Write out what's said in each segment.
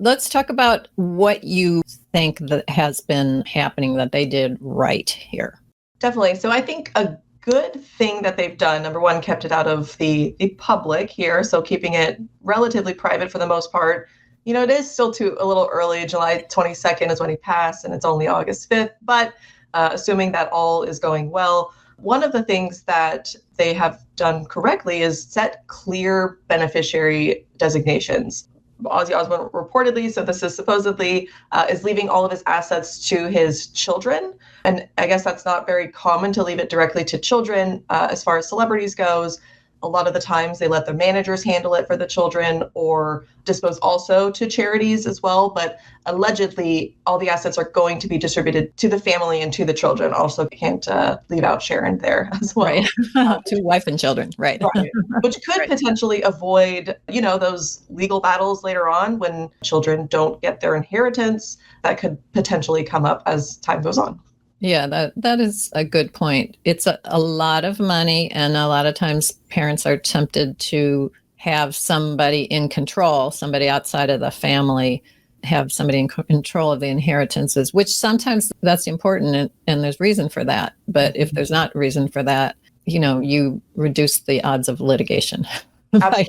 let's talk about what you think that has been happening that they did right here. Definitely. So I think a good thing that they've done, number one, kept it out of the public here. So keeping it relatively private for the most part. It is still a little early. July 22nd is when he passed, and it's only August 5th. But assuming that all is going well, one of the things that they have done correctly is set clear beneficiary designations. Ozzy Osbourne reportedly, so this is supposedly, is leaving all of his assets to his children. And I guess that's not very common to leave it directly to children. As far as celebrities goes, a lot of the times they let the managers handle it for the children or dispose also to charities as well. But allegedly, all the assets are going to be distributed to the family and to the children. Also, can't leave out Sharon there as well. Right. To wife and children. Right. Right. Which could potentially avoid, those legal battles later on when children don't get their inheritance. That could potentially come up as time goes on. Yeah, that is a good point. It's a lot of money, and a lot of times parents are tempted to have somebody in control, somebody outside of the family, have somebody in control of the inheritances, which sometimes that's important, and there's reason for that. But if there's not reason for that, you reduce the odds of litigation by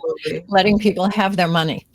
letting people have their money.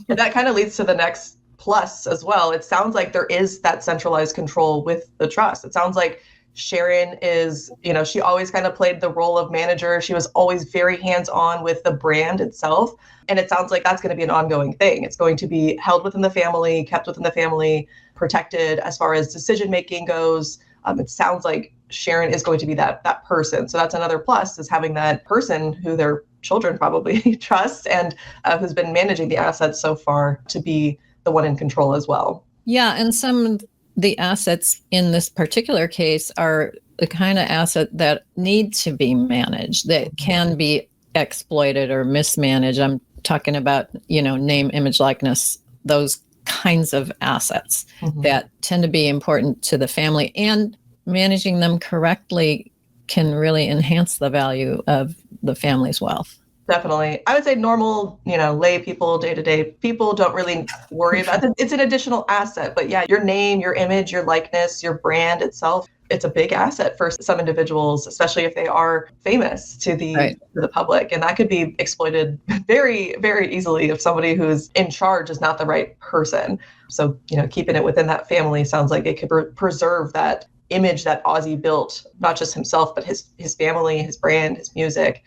And that kind of leads to the next plus as well. It sounds like there is that centralized control with the trust. It sounds like Sharon is, she always kind of played the role of manager. She was always very hands-on with the brand itself. And it sounds like that's going to be an ongoing thing. It's going to be held within the family, kept within the family, protected as far as decision-making goes. It sounds like Sharon is going to be that person. So that's another plus, is having that person who their children probably trust and who's been managing the assets so far to be the one in control as well. Yeah, and some of the assets in this particular case are the kind of asset that need to be managed, that can be exploited or mismanaged. I'm talking about, name, image, likeness, those kinds of assets that tend to be important to the family, and managing them correctly can really enhance the value of the family's wealth. Definitely. I would say normal, lay people, day-to-day people don't really worry about it. It's an additional asset. But yeah, your name, your image, your likeness, your brand itself, it's a big asset for some individuals, especially if they are famous to the public. And that could be exploited very, very easily if somebody who's in charge is not the right person. So, keeping it within that family sounds like it could preserve that image that Ozzy built, not just himself, but his family, his brand, his music.